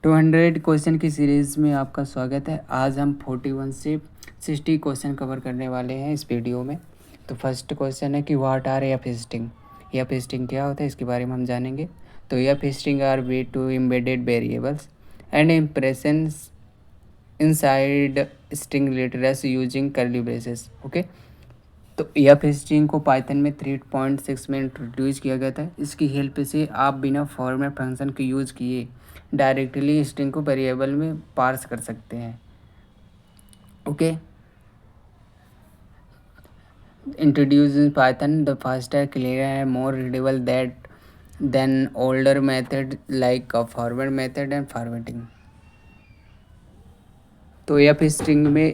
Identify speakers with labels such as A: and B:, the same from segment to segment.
A: 200 question की series में आपका स्वागत है। आज हम 41 से 60 क्वेश्चन कवर करने वाले हैं इस वीडियो में। तो फर्स्ट क्वेश्चन है कि what are F string. F string क्या होता है इसके बारे में हम जानेंगे। तो F string are way to embedded variables and impressions inside string letters using curly braces. Okay, तो एफ स्ट्रिंग को पाइथन में 3.6 में इंट्रोड्यूस किया गया था। इसकी हेल्प से आप बिना फॉर्मेट फंक्शन के यूज़ किए डायरेक्टली स्ट्रिंग को वेरिएबल में पार्स कर सकते हैं। Okay, introduce in Python the faster clear and more readable that then older method like forward method and formatting. तो एफ स्ट्रिंग में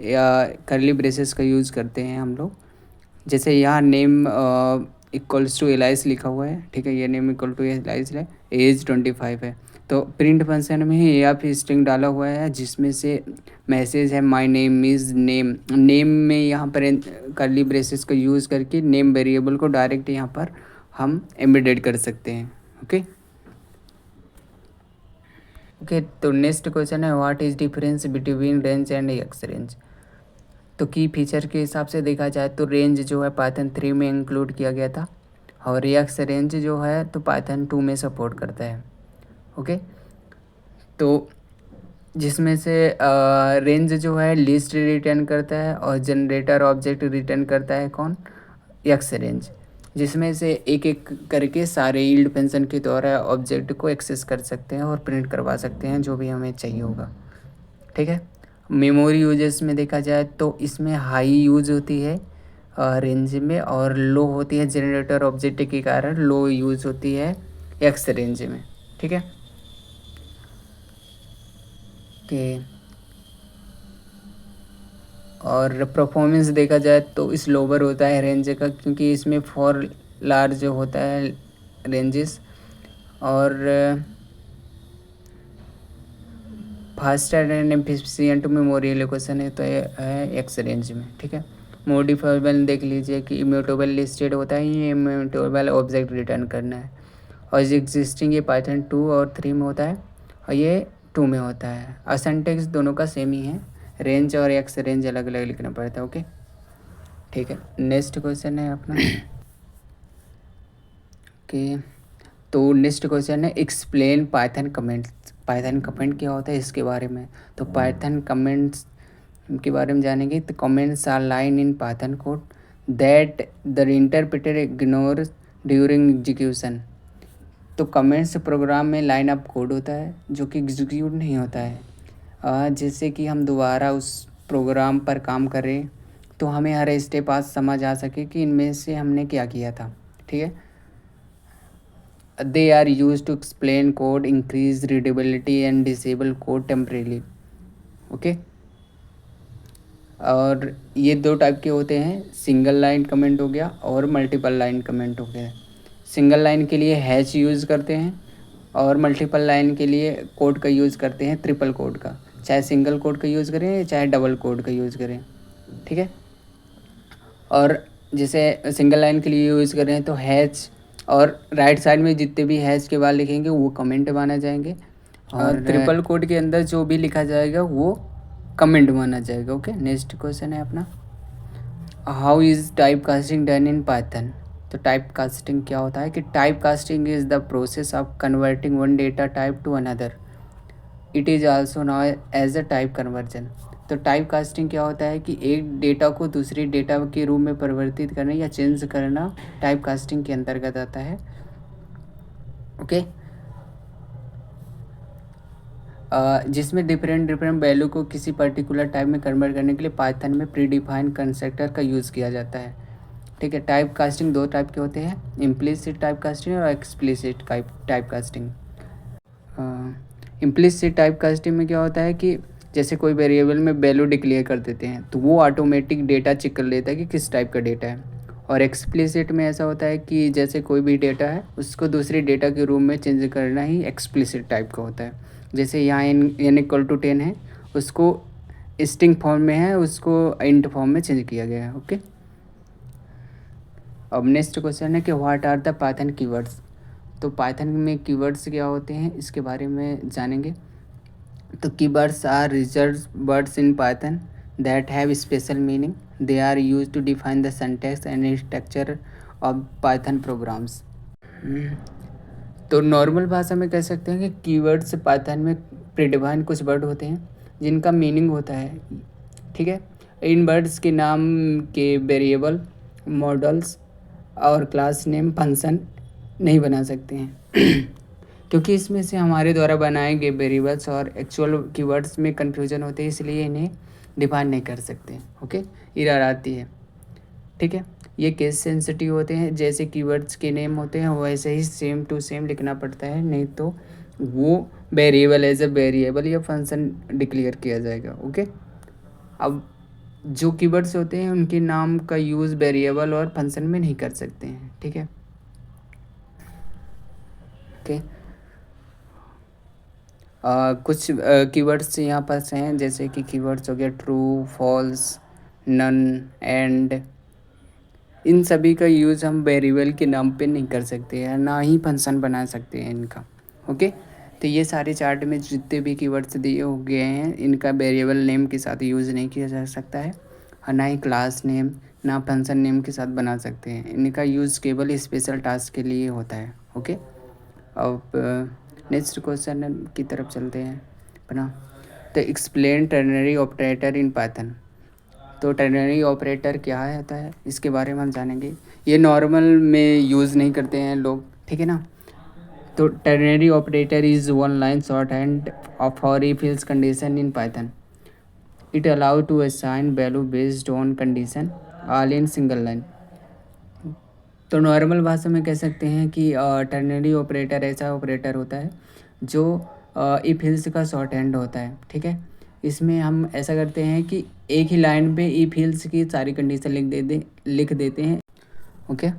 A: करली ब्रेसेस का यूज़ करते हैं हम लोग। जैसे यहाँ नेम इक्वल्स टू एलाइस लिखा हुआ है, ठीक है, ये नेम इक्वल टू एलाइस है, एज 25 है। तो प्रिंट फंक्शन में ही एफ स्ट्रिंग डाला हुआ है जिसमें से मैसेज है my name is name. Name में यहाँ पर करली ब्रेसेस का यूज़ करके नेम वेरिएबल को डायरेक्ट यहाँ पर हम एम्बेडेड कर सकते हैं। ओके ओके, तो नेक्स्ट क्वेश्चन है what is difference between range and x range. तो की फीचर के हिसाब से देखा जाए तो रेंज जो है पाइथन 3 में इंक्लूड किया गया था और एक्स रेंज जो है तो पाइथन 2 में सपोर्ट करता है। ओके, तो जिसमें से रेंज जो है लिस्ट रिटर्न करता है और जनरेटर ऑब्जेक्ट रिटर्न करता है कौन, एक्स रेंज, जिसमें से एक एक करके सारे यील्ड फंक्शन के द्वारा ऑब्जेक्ट को एक्सेस कर सकते हैं और प्रिंट करवा सकते हैं जो भी हमें चाहिए होगा। ठीक है, मेमोरी यूजेस में देखा जाए तो इसमें हाई यूज होती है रेंज में और लो होती है जनरेटर ऑब्जेक्ट के कारण लो यूज होती है एक्स रेंज में। ठीक है कि और परफॉर्मेंस देखा जाए तो स्लोवर होता है रेंज का क्योंकि इसमें फॉर लार्ज होता है रेंजेस और faster and efficient memory allocation है तो है एक्स रेंज में। ठीक है, मॉडिफाइबल देख लीजिए कि इम्यूटेबल लिस्टेड होता है, ये इम्यूटेबल ऑब्जेक्ट रिटर्न करना है और एग्जिस्टिंग ये पाइथन 2 और 3 में होता है और ये 2 में होता है। असेंटेक्स दोनों का सेम ही है, रेंज और एक्स रेंज अलग अलग लिखना पड़ता है। ओके ठीक है, नेक्स्ट क्वेश्चन है अपना कि तो नेक्स्ट क्वेश्चन है explain Python comments. Python comment क्या होता है इसके बारे में। तो पाइथन कमेंट्स के बारे में जानेंगे। तो comments are line in Python code that the interpreter ignore during execution. तो कमेंट्स प्रोग्राम में लाइन अप कोड होता है जो कि एग्जीक्यूट नहीं होता है। जैसे कि हम दोबारा उस प्रोग्राम पर काम करें तो हमें हर स्टेप आज समझ आ सके कि इनमें से हमने क्या किया था। ठीक है, they are used to explain code, increase readability and disable code temporarily। Okay, और ये दो टाइप के होते हैं, सिंगल लाइन कमेंट हो गया और मल्टीपल लाइन कमेंट हो गया। सिंगल लाइन के लिए हैश यूज़ करते हैं और मल्टीपल लाइन के लिए कोड का यूज़ करते हैं, ट्रिपल कोड का, चाहे सिंगल कोड का यूज़ करें चाहे डबल कोड का यूज़ करें। ठीक है, और जैसे सिंगल लाइन के लिए यूज़ करें तो हैश और राइट साइड में जितने भी हैश के बाद लिखेंगे वो कमेंट माना जाएंगे और ट्रिपल कोड के अंदर जो भी लिखा जाएगा वो कमेंट माना जाएगा। ओके, नेक्स्ट क्वेश्चन है अपना how is type casting done in Python. तो टाइप कास्टिंग क्या होता है कि type casting is the process of converting one data type to another. It is also now as a type conversion. तो type casting क्या होता है कि एक डेटा को दूसरी डेटा के रूप में परिवर्तित करना या चेंज करना टाइप कास्टिंग के अंतर्गत आता है। ओके, जिसमें डिफरेंट डिफरेंट वैल्यू को किसी पर्टिकुलर टाइप में कन्वर्ट करने के लिए पाइथन में प्री डिफाइंड कंस्ट्रक्टर का यूज़ किया जाता है। ठीक है, टाइप कास्टिंग दो टाइप के होते हैं, इम्प्लिसिट टाइप कास्टिंग और explicit type casting. Implicit type casting में क्या होता है कि जैसे कोई वेरिएबल में वैल्यू डिक्लेयर कर देते हैं तो वो ऑटोमेटिक डेटा चेक कर लेता है कि किस टाइप का डेटा है। और एक्सप्लिसिट में ऐसा होता है कि जैसे कोई भी डेटा है उसको दूसरी डेटा के रूप में चेंज करना ही एक्सप्लिसिट टाइप का होता है। जैसे यहाँ n इक्वल टू 10 है, उसको स्ट्रिंग फॉर्म में है, उसको इंट फॉर्म में चेंज किया गया है। ओके, अब नेक्स्ट क्वेश्चन है कि what are the Python keywords. तो पाइथन में कीवर्ड्स क्या होते हैं इसके बारे में जानेंगे। तो keywords are reserve words in Python that have special meaning. They are use to define the syntax and structure of Python programs. तो नॉर्मल भाषा में कह सकते हैं कि कीवर्ड्स पाइथन में प्रीडिफाइन कुछ वर्ड होते हैं जिनका मीनिंग होता है. ठीक है. इन वर्ड्स के नाम के वेरिएबल, मॉडल्स और क्लास नेम फंक्शन नहीं बना सकते हैं क्योंकि इसमें से हमारे द्वारा बनाए गए वेरिएबल्स और एक्चुअल कीवर्ड्स में कन्फ्यूजन होते हैं, इसलिए इन्हें डिफाइन नहीं कर सकते. ओके, एरर आती है. ठीक है. ये केस सेंसिटिव होते हैं. जैसे कीवर्ड्स के नेम होते हैं वैसे ही सेम टू सेम लिखना पड़ता है, नहीं तो वो वेरिएबल एज अ वेरिएबल या फंक्शन डिक्लेयर किया जाएगा. ओके. अब जो कीवर्ड्स होते हैं उनके नाम का यूज़ वेरिएबल और फंक्शन में नहीं कर सकते हैं. ठीक है. ओके. कुछ कीवर्ड्स यहाँ पास हैं, जैसे कि कीवर्ड्स हो गया ट्रू, फॉल्स, नन, एंड. इन सभी का यूज़ हम वेरिएबल के नाम पे नहीं कर सकते हैं, ना ही फंक्शन बना सकते हैं इनका. ओके. तो ये सारे चार्ट में जितने भी कीवर्ड्स दिए हो गए हैं इनका वेरिएबल नेम के साथ यूज़ नहीं किया जा सकता है, और ना ही क्लास नेम ना फंक्शन नेम के साथ बना सकते हैं. इनका यूज़ केवल स्पेशल टास्क के लिए होता है. ओके. अब नेक्स्ट क्वेश्चन की तरफ चलते हैं अपना. तो एक्सप्लेन टर्नरी ऑपरेटर इन पाइथन. तो टर्नरी ऑपरेटर क्या होता है इसके बारे में हम जानेंगे. ये नॉर्मल में यूज़ नहीं करते हैं लोग. ठीक है ना. तो ternary operator is one line short hand for if else condition in Python. It allow to assign value based on condition all in single line. तो नॉर्मल भाषा में कह सकते हैं कि टर्नरी ऑपरेटर ऐसा ऑपरेटर होता है जो इफ हिल्स का शॉर्ट हैंड होता है. ठीक है. इसमें हम ऐसा करते हैं कि एक ही लाइन पे इफ हिल्स की सारी कंडीशन लिख देते हैं. ओके.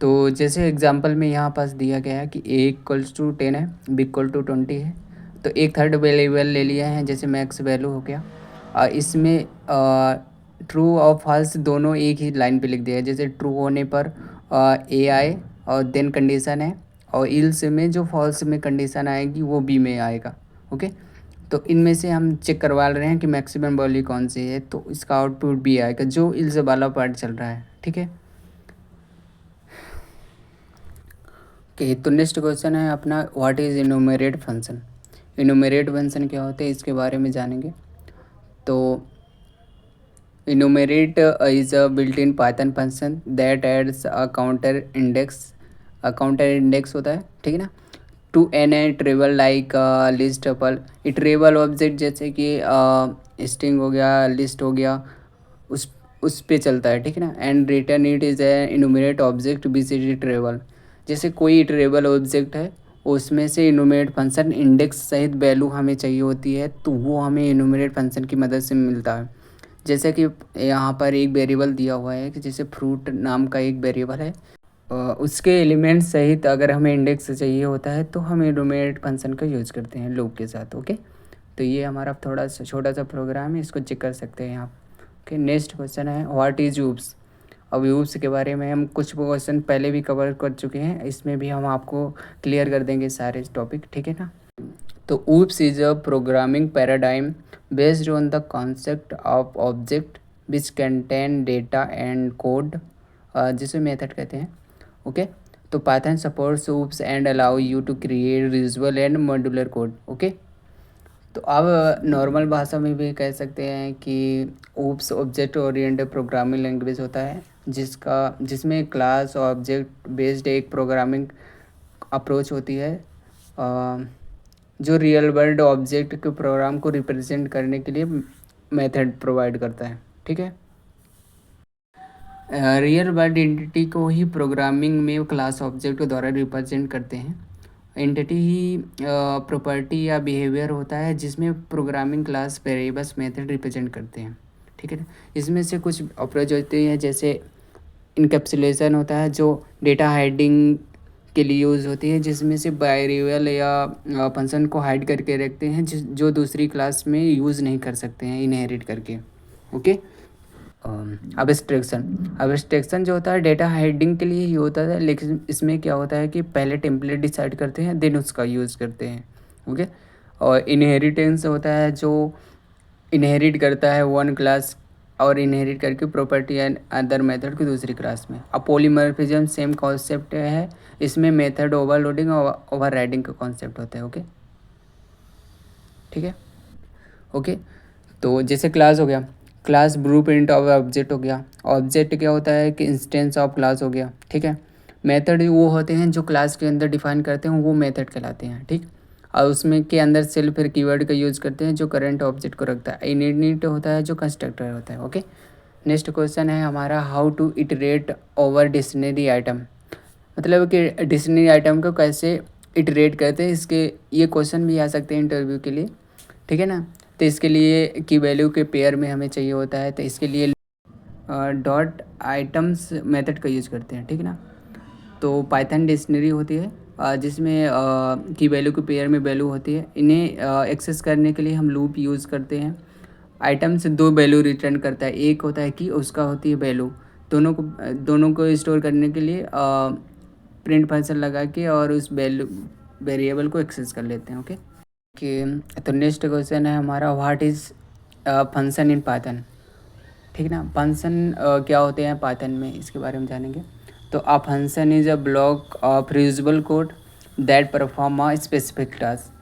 A: तो जैसे एग्जांपल में यहाँ पास दिया गया है कि a इक्वल्स टू 10 है, b इक्वल टू 20 है. तो एक थर्ड वेरिएबल ले लिया है, जैसे मैक्स वैल्यू हो गया. इसमें ट्रू और फॉल्स दोनों एक ही लाइन पे लिख दिया है. जैसे ट्रू होने पर ए आए और देन कंडीशन है, और इल्स में जो फॉल्स में कंडीशन आएगी वो बी में आएगा. ओके. तो इनमें से हम चेक करवा रहे हैं कि मैक्सिमम वैल्यू कौन सी है, तो इसका आउटपुट बी आएगा जो इल्स वाला पार्ट चल रहा है. ठीक है. ओके. तो नेक्स्ट क्वेश्चन है अपना, what is enumerate function. Enumerate function क्या होते हैं इसके बारे में जानेंगे. तो enumerate is a built-in Python function that adds a counter index. Counter index होता है. ठीक है ना. To an iterable like list tuple. Iterable object जैसे कि स्ट्रिंग हो गया, लिस्ट हो गया, उस पे चलता है. ठीक है ना. And return it is a innominate object which is iterable. जैसे कोई इटरेबल ऑब्जेक्ट है उसमें से इनोमिनेट फंक्शन इंडेक्स सहित वैल्यू हमें चाहिए होती है, तो वो हमें इनोमिनेट फंक्शन की मदद से मिलता है. जैसे कि यहाँ पर एक वेरिएबल दिया हुआ है कि जैसे फ्रूट नाम का एक वेरिएबल है, उसके एलिमेंट सहित अगर हमें इंडेक्स चाहिए होता है तो हम इनोमिनेट फंक्शन का यूज़ करते हैं लूप के साथ. ओके. तो ये हमारा थोड़ा सा छोटा सा प्रोग्राम है, इसको चेक कर सकते हैं आप. ओके. नेक्स्ट क्वेश्चन है, व्हाट इज़ यूप्स. अब यूप्स के बारे में हम कुछ क्वेश्चन पहले भी कवर कर चुके हैं, इसमें भी हम आपको क्लियर कर देंगे सारे टॉपिक. ठीक है ना. तो oops is a programming paradigm based on the concept of object which contain data and code, जिसे मेथड कहते हैं. ओके. तो Python supports oops and allow you to create reusable and modular code. Okay. तो अब normal भाषा में भी कह सकते हैं कि oops object oriented programming language होता है जिसमें क्लास और ऑब्जेक्ट बेस्ड एक प्रोग्रामिंग अप्रोच होती है, जो रियल वर्ल्ड ऑब्जेक्ट के प्रोग्राम को रिप्रेजेंट करने के लिए मेथड प्रोवाइड करता है. ठीक है. रियल वर्ल्ड एंटिटी को ही प्रोग्रामिंग में क्लास ऑब्जेक्ट के द्वारा रिप्रेजेंट करते हैं. एंटिटी ही प्रॉपर्टी या बिहेवियर होता है जिसमें programming class variables method represent करते हैं. ठीक है. इसमें से कुछ अप्रोच होती है, जैसे इनकैप्सुलेशन होता है जो डेटा हाइडिंग के लिए यूज़ होती है, जिसमें से वेरिएबल या फंक्शन को हाइड करके रखते हैं जो दूसरी क्लास में यूज़ नहीं कर सकते हैं इनहेरिट करके. ओके. अब्स्ट्रैक्शन जो होता है डेटा हाइडिंग के लिए ही होता है, लेकिन इसमें क्या होता है कि पहले टेम्पलेट डिसाइड करते हैं देन उसका यूज़ करते हैं. ओके. और इनहेरिटेंस होता है जो इनहेरिट करता है वन क्लास और इनहेरिट करके प्रॉपर्टी एंड अदर मेथड की दूसरी क्लास में। अब पॉलीमॉर्फिज्म सेम कॉन्सेप्ट है, इसमें मेथड ओवरलोडिंग और ओवर राइडिंग का कॉन्सेप्ट होता है। ओके, ठीक है। ओके, तो जैसे क्लास हो गया, class blue print of object हो गया। ऑब्जेक्ट क्या होता है कि इंस्टेंस ऑफ क्लास हो गया, ठीक है। मेथड वो होते हैं जो क्लास के अंदर डिफाइन करते हैं, वो मेथड कहलाते हैं, ठीक। और उसमें के अंदर सेल फिर कीवर्ड का यूज़ करते हैं जो करंट ऑब्जेक्ट को रखता है। इनिट होता है जो कंस्ट्रक्टर होता है। ओके, नेक्स्ट क्वेश्चन है हमारा, how to iterate over dictionary item. मतलब कि डिक्शनरी आइटम को कैसे इटरेट करते हैं, इसके ये क्वेश्चन भी आ सकते हैं इंटरव्यू के लिए, ठीक है ना। तो इसके लिए की वैल्यू के पेयर में हमें चाहिए होता है, तो इसके लिए डॉट आइटम्स मेथड का यूज़ करते हैं, ठीक है ना। तो पाइथन डिक्शनरी होती है जिसमें की वैल्यू के पेयर में वैल्यू होती है। इन्हें एक्सेस करने के लिए हम लूप यूज़ करते हैं। आइटम से दो वैल्यू रिटर्न करता है, एक होता है की, उसका होती है वैल्यू। दोनों को स्टोर करने के लिए प्रिंट फंक्शन लगा के और उस वैल्यू वेरिएबल को एक्सेस कर लेते हैं। ओके, कि तो नेक्स्ट क्वेश्चन है हमारा, what is function in Python, ठीक ना। फंक्शन क्या होते हैं पाइथन में, इसके बारे में जानेंगे। तो a function is a block of reusable code that perform a specific task.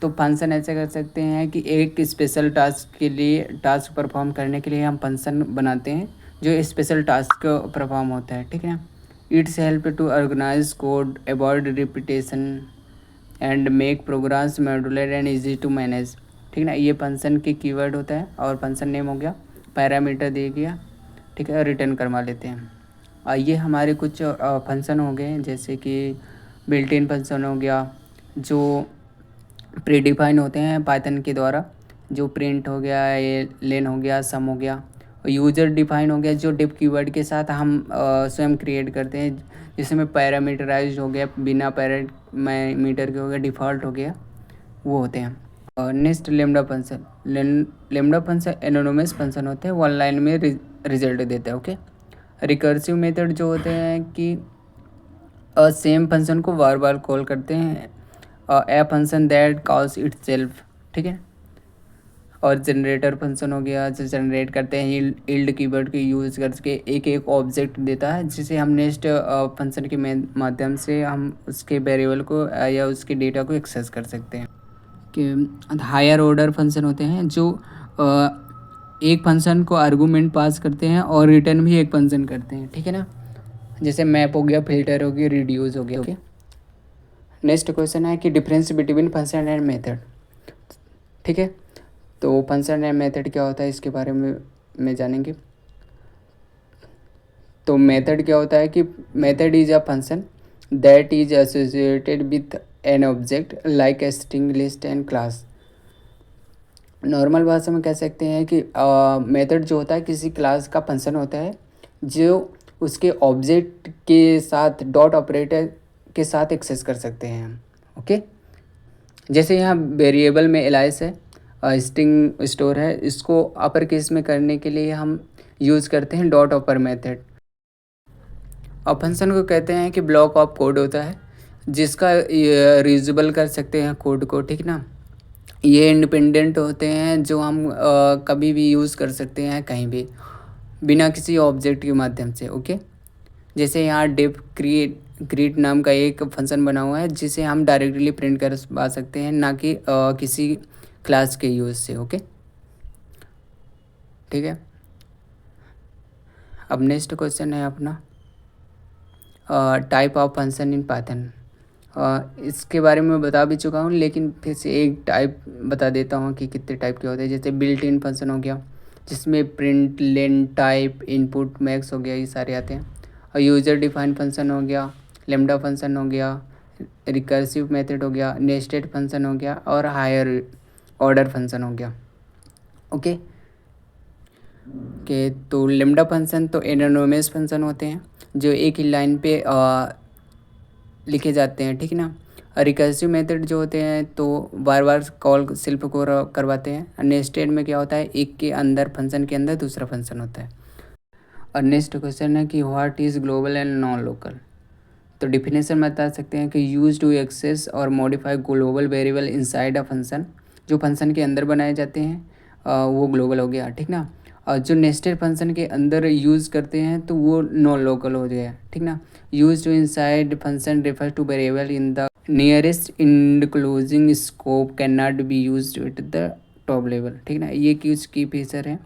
A: तो फंक्शन ऐसे कर सकते हैं कि एक स्पेशल टास्क के लिए, टास्क परफॉर्म करने के लिए हम फंक्शन बनाते हैं जो स्पेशल टास्क परफॉर्म होता है, ठीक है ना। It's help to organize code, avoid repetition and make programs modular and easy to manage, ठीक ना। ये फंक्शन की कीवर्ड होता है और फंक्शन नेम हो गया, पैरामीटर दे गया, ठीक है, और रिटर्न करवा लेते हैं। ये हमारे कुछ फंक्शन हो गए, जैसे कि बिल्ट इन फंक्शन हो गया जो प्रीडिफाइन होते हैं पाइथन के द्वारा, जो प्रिंट हो गया, ये लेन हो गया, सम हो गया। और यूज़र डिफाइन हो गया जो डिफ कीवर्ड के साथ हम स्वयं क्रिएट करते हैं, जिसमें पैरामीटराइज हो गया, बिना पैरामीटर के हो गया, डिफ़ॉल्ट हो गया, वो होते हैं। और next lambda function. Lambda function anonymous function होते हैं, वन लाइन में रिजल्ट देता है। ओके, रिकर्सिव मेथड जो होते हैं कि सेम फंक्शन को बार बार कॉल करते हैं, a function that calls itself, ठीक है। और जनरेटर फंक्शन हो गया जो जनरेट करते हैं इल्ड कीवर्ड के यूज़ करके एक एक ऑब्जेक्ट देता है, जिसे हम नेक्स्ट फंक्शन के माध्यम से हम उसके वेरिएबल को या उसके डेटा को एक्सेस कर सकते हैं। कि हायर ऑर्डर फंक्शन होते हैं जो एक फंक्शन को आर्गूमेंट पास करते हैं और रिटर्न भी एक फंक्शन करते हैं, ठीक है ना। जैसे मैप हो गया, फिल्टर हो गया, रिड्यूस हो गया। ओके, नेक्स्ट क्वेश्चन है कि difference between function and method, ठीक है। तो फंक्शन एंड मेथड क्या होता है, इसके बारे में जानेंगे। तो मेथड क्या होता है कि method is a function that is associated with an object like a string, list and class. Normal भाषा में कह सकते हैं कि मेथड जो होता है किसी क्लास का फंक्शन होता है जो उसके ऑब्जेक्ट के साथ डॉट ऑपरेटर के साथ एक्सेस कर सकते हैं हम। ओके, जैसे यहाँ वेरिएबल में एलाइस है, स्ट्रिंग स्टोर है, इसको अपर केस में करने के लिए हम यूज़ करते हैं डॉट ऑपर मेथड। और फंक्शन को कहते हैं कि ब्लॉक ऑफ कोड होता है जिसका रीयूजेबल कर सकते हैं कोड को, ठीक ना। ये इंडिपेंडेंट होते हैं जो हम कभी भी यूज़ कर सकते हैं कहीं भी बिना किसी ऑब्जेक्ट के माध्यम से। ओके, जैसे यहाँ डिफ क्रिएट नाम का एक फंक्शन बना हुआ है जिसे हम डायरेक्टली प्रिंट कर पा सकते हैं, ना कि किसी क्लास के यूज़ से। ओके, ठीक है। अब नेक्स्ट क्वेश्चन है अपना, type of function in Python. इसके बारे में बता भी चुका हूँ, लेकिन फिर से एक टाइप बता देता हूँ कि कितने टाइप के होते हैं। जैसे बिल्ट इन फंक्शन हो गया जिसमें प्रिंट, लेन, टाइप, इनपुट, मैक्स हो गया, ये सारे आते हैं। और यूज़र डिफाइन फंक्शन हो गया, लेमडा फंक्शन हो गया, रिकर्सिव मेथड हो गया, नेस्टेड फंक्शन हो गया, और हायर ऑर्डर फंक्शन हो गया। ओके, के तो लेमडा फंक्शन तो एनोनिमस फंक्शन होते हैं जो एक ही लाइन पे लिखे जाते हैं, ठीक ना। रिकर्सिव मेथड जो होते हैं तो बार बार कॉल सेल्फ को करवाते हैं। नेस्टेड में क्या होता है, एक के अंदर फंक्शन के अंदर दूसरा फंक्शन होता है। और नेक्स्ट क्वेश्चन है कि what is global and non local. तो डिफिनेशन बता सकते हैं कि यूज टू एक्सेस और modify global variable inside a function जो फंक्शन के अंदर बनाए जाते हैं वो ग्लोबल हो गया, ठीक ना। और जो नेस्टेड फंक्शन के अंदर यूज़ करते हैं तो वो नॉन लोकल हो गया, ठीक ना। Use to inside function refer to variable in the nearest enclosing scope can not be use at the top level, ठीक ना। ये कुछ की फीचर है।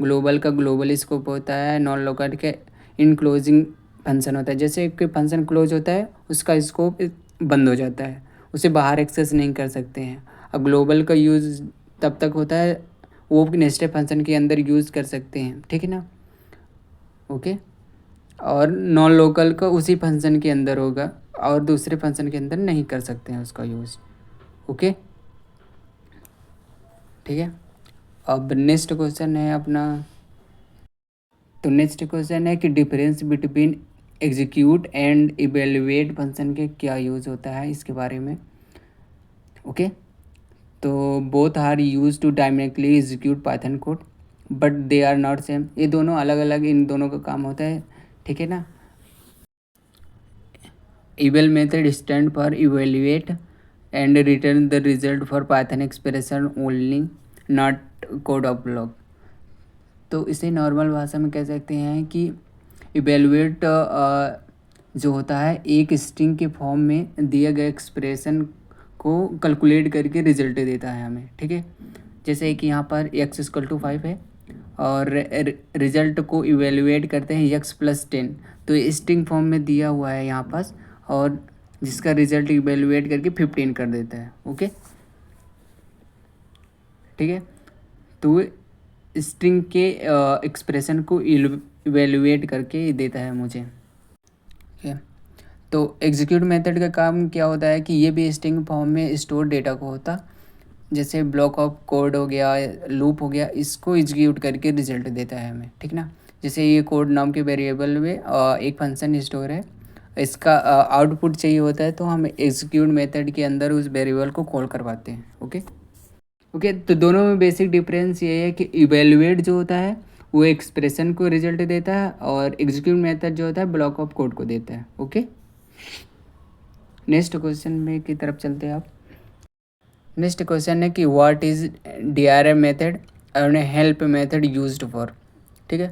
A: ग्लोबल का ग्लोबल स्कोप होता है, नॉन लोकल के इनक्लोजिंग फंक्शन होता है। जैसे कोई फंक्शन क्लोज होता है उसका स्कोप बंद हो जाता है, उसे बाहर एक्सेस नहीं कर सकते हैं। अब ग्लोबल का यूज़ तब तक होता है वो नेस्टेड फंक्शन के अंदर यूज़ कर सकते हैं, ठीक है ना। ओके। और नॉन लोकल का उसी फंक्शन के अंदर होगा और दूसरे फंक्शन के अंदर नहीं कर सकते हैं उसका यूज़। ओके, ठीक है। अब नेक्स्ट क्वेश्चन है अपना, तो नेक्स्ट क्वेश्चन है कि difference between execute and evaluate function के क्या यूज़ होता है इसके बारे में। ओके, तो both are use to dynamically execute Python code but they are not same. ये दोनों अलग अलग इन दोनों का काम होता है, ठीक है ना। Eval method stand for evaluate and return the result for Python expression only not code of block. तो इसे नॉर्मल भाषा में कह सकते हैं कि इवेल्युएट जो होता है एक स्ट्रिंग के फॉर्म में दिए गए एक्सप्रेशन को कैलकुलेट करके रिजल्ट देता है हमें, ठीक है। जैसे कि यहाँ पर x=5 है और रिजल्ट को इवेल्युएट करते हैं x+10, तो ये स्ट्रिंग फॉर्म में दिया हुआ है यहाँ पास, और जिसका रिजल्ट इवेल्युएट करके 15 कर देता है। ओके, ठीक है। तो स्ट्रिंग के एक्सप्रेशन को इवेल्युएट करके देता है मुझे, ठीक है। तो एग्जीक्यूट मेथड का काम क्या होता है कि ये भी स्ट्रिंग फॉर्म में स्टोर डेटा को होता, जैसे ब्लॉक ऑफ कोड हो गया, लूप हो गया, इसको एग्जीक्यूट करके रिजल्ट देता है हमें, ठीक ना। जैसे ये कोड नाम के वेरिएबल में एक फंक्शन स्टोर है, इसका आउटपुट चाहिए होता है तो हम एग्जीक्यूट मेथड के अंदर उस वेरिएबल को कॉल करवाते हैं। ओके ओके, तो दोनों में बेसिक डिफरेंस ये है कि इवेलुएट जो होता है वो एक्सप्रेशन को रिजल्ट देता है और एग्जीक्यूट मेथड जो होता है ब्लॉक ऑफ कोड को देता है। ओके, नेक्स्ट क्वेश्चन में की तरफ चलते हैं आप। नेक्स्ट क्वेश्चन है कि व्हाट इज़ DRM मेथड और हेल्प मेथड यूज्ड फॉर, ठीक है।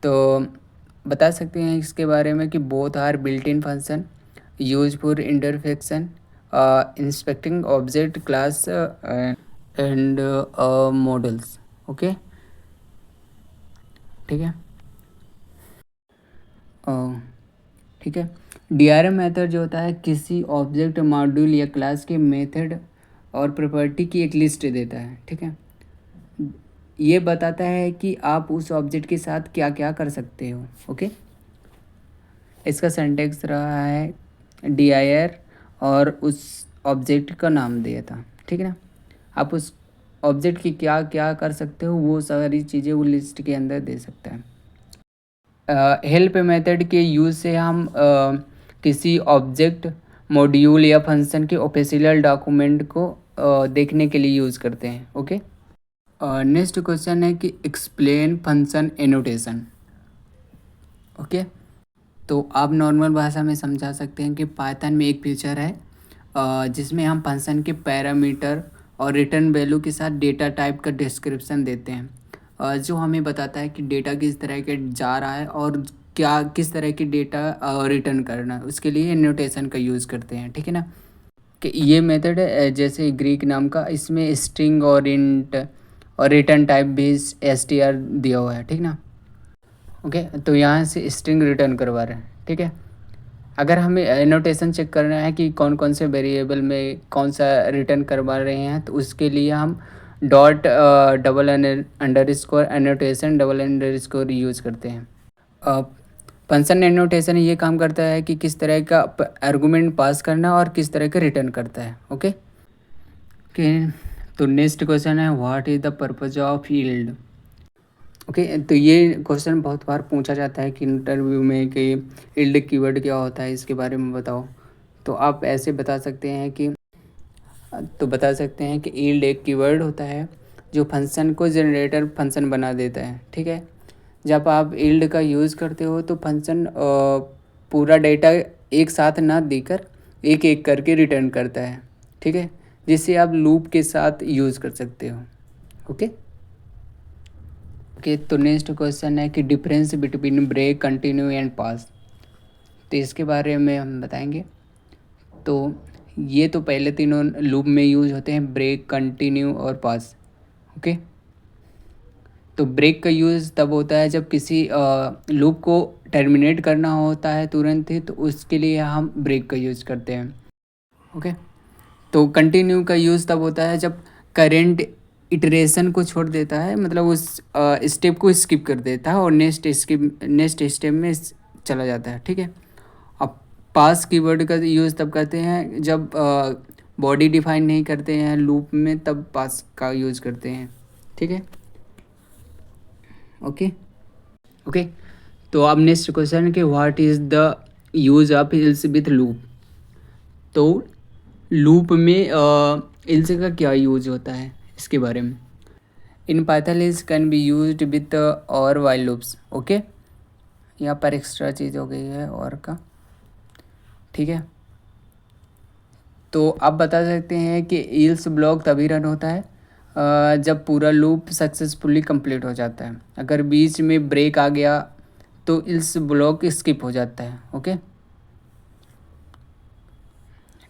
A: तो बता सकते हैं इसके बारे में कि both are built in function use for introspection inspecting object class and models. Okay, ठीक है। ठीक है, DRM मेथड जो होता है किसी ऑब्जेक्ट मॉड्यूल या क्लास के मेथड और प्रॉपर्टी की एक लिस्ट देता है, ठीक है। ये बताता है कि आप उस ऑब्जेक्ट के साथ क्या क्या कर सकते हो। ओके, इसका सिंटैक्स रहा है dir और उस ऑब्जेक्ट का नाम दिया था, ठीक है ना। आप उस ऑब्जेक्ट की क्या क्या कर सकते हो वो सारी चीज़ें वो लिस्ट के अंदर दे सकता है। हेल्प मेथड के यूज़ से हम किसी ऑब्जेक्ट मॉड्यूल या फंक्शन के ऑफिशियल डॉक्यूमेंट को देखने के लिए यूज़ करते हैं। ओके, नेक्स्ट क्वेश्चन है कि एक्सप्लेन फंक्शन एनोटेशन। ओके, तो आप नॉर्मल भाषा में समझा सकते हैं कि पाइथन में एक फीचर है जिसमें हम फंक्शन के पैरामीटर और रिटर्न वैल्यू के साथ डेटा टाइप का डिस्क्रिप्शन देते हैं, जो हमें बताता है कि डेटा किस तरह के जा रहा है और क्या किस तरह की डेटा रिटर्न करना है। उसके लिए नोटेशन का यूज़ करते हैं, ठीक है ना। कि ये मेथड है जैसे ग्रीक नाम का, इसमें स्ट्रिंग और इंट और रिटर्न टाइप भी str दिया हुआ है, ठीक ना। ओके, तो यहाँ से स्ट्रिंग रिटर्न करवा रहे हैं, ठीक है। अगर हमें एनोटेशन चेक करना है कि कौन कौन से वेरिएबल में कौन सा रिटर्न करवा रहे हैं, तो उसके लिए हम डॉट $_ एनोटेशन $_ यूज़ करते हैं। फंक्शन एनोटेशन ये काम करता है कि किस तरह का आर्गुमेंट पास करना और किस तरह का रिटर्न करता है। ओके ओके, तो नेक्स्ट क्वेश्चन है what is the purpose of yield. Okay, तो ये क्वेश्चन बहुत बार पूछा जाता है कि इंटरव्यू में कि यील्ड कीवर्ड क्या होता है, इसके बारे में बताओ। तो आप ऐसे बता सकते हैं कि यील्ड एक कीवर्ड होता है जो फंक्शन को जनरेटर फंक्शन बना देता है, ठीक है। जब आप यील्ड का यूज़ करते हो तो फंक्शन पूरा डेटा एक साथ ना देकर एक एक करके रिटर्न करता है, ठीक है। जिसे आप लूप के साथ यूज़ कर सकते हो। ओके ओके, तो नेक्स्ट क्वेश्चन है कि difference between break, continue and pass. तो इसके बारे में हम बताएंगे। तो ये तो पहले तीनों लूप में यूज होते हैं, ब्रेक, कंटिन्यू और पास। ओके, तो ब्रेक का यूज़ तब होता है जब किसी लूप को टर्मिनेट करना होता है तुरंत ही, तो उसके लिए हम ब्रेक का यूज़ करते हैं। ओके, तो कंटिन्यू का यूज़ तब होता है जब करेंट इटरेशन को छोड़ देता है, मतलब उस स्टेप को स्किप कर देता है और नेक्स्ट स्टेप में चला जाता है। ठीक है, अब पास कीवर्ड का यूज़ तब करते हैं जब बॉडी डिफाइन नहीं करते हैं लूप में, तब पास का यूज़ करते हैं। ठीक है, ओके ओके, तो अब नेक्स्ट क्वेश्चन है कि what is the use of ills with loop. तो लूप में इल्स का क्या यूज होता है इसके बारे में। In Python ills can be used with और वाइल लूप्स। ओके, यहाँ पर एक्स्ट्रा चीज़ हो गई है और का। ठीक है, तो आप बता सकते हैं कि इल्स ब्लॉक तभी रन होता है जब पूरा लूप सक्सेसफुली कंप्लीट हो जाता है। अगर बीच में ब्रेक आ गया तो इल्स ब्लॉक स्किप हो जाता है। ओके,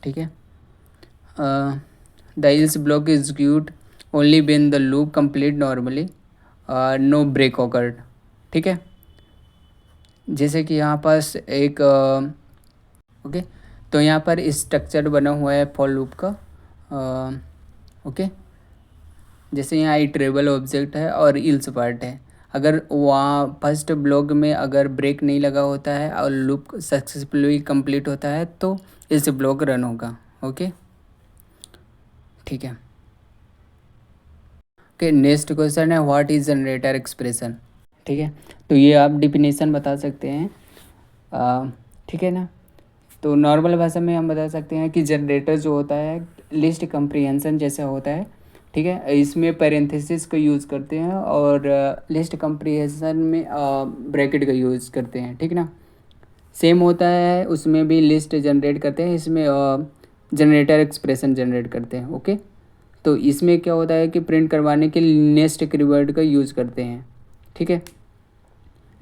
A: ठीक है, the else block execute only when the loop complete normally, no break occurred. ठीक है, जैसे कि यहाँ पास एक ओके, तो यहाँ पर स्ट्रक्चर बना हुआ है फॉर लूप का। ओके, जैसे यहाँ इटरेबल ऑब्जेक्ट है और इल्स पार्ट है। अगर वहाँ फर्स्ट ब्लॉक में अगर ब्रेक नहीं लगा होता है और लूप सक्सेसफुली कंप्लीट होता है तो इल्स ब्लॉक रन होगा। ओके, ठीक है, ओके, नेक्स्ट क्वेश्चन है व्हाट इज जनरेटर एक्सप्रेशन। ठीक है, तो ये आप डिफिनेशन बता सकते हैं। ठीक है ना, तो नॉर्मल भाषा में हम बता सकते हैं कि जनरेटर जो होता है लिस्ट कंप्रीहेंशन जैसा होता है। ठीक है, इसमें पैरेंथेसिस का यूज़ करते हैं और लिस्ट कंप्रीहेंशन में ब्रैकेट का यूज़ करते हैं। ठीक ना, सेम होता है, उसमें भी लिस्ट जनरेट करते हैं, इसमें जनरेटर एक्सप्रेशन जनरेट करते हैं। ओके, तो इसमें क्या होता है कि प्रिंट करवाने के लिए नेक्स्ट कीवर्ड का यूज़ करते हैं। ठीक है,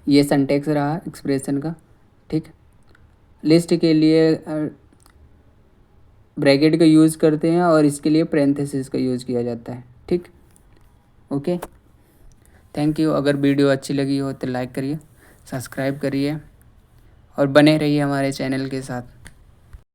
A: ये सिंटैक्स रहा एक्सप्रेशन का। ठीक, लिस्ट के लिए ब्रैकेट का यूज़ करते हैं और इसके लिए पैरेंथेसिस का यूज़ किया जाता है। ठीक, ओके, थैंक यू। अगर वीडियो अच्छी लगी हो तो लाइक करिए, सब्सक्राइब करिए और बने रहिए हमारे चैनल के साथ।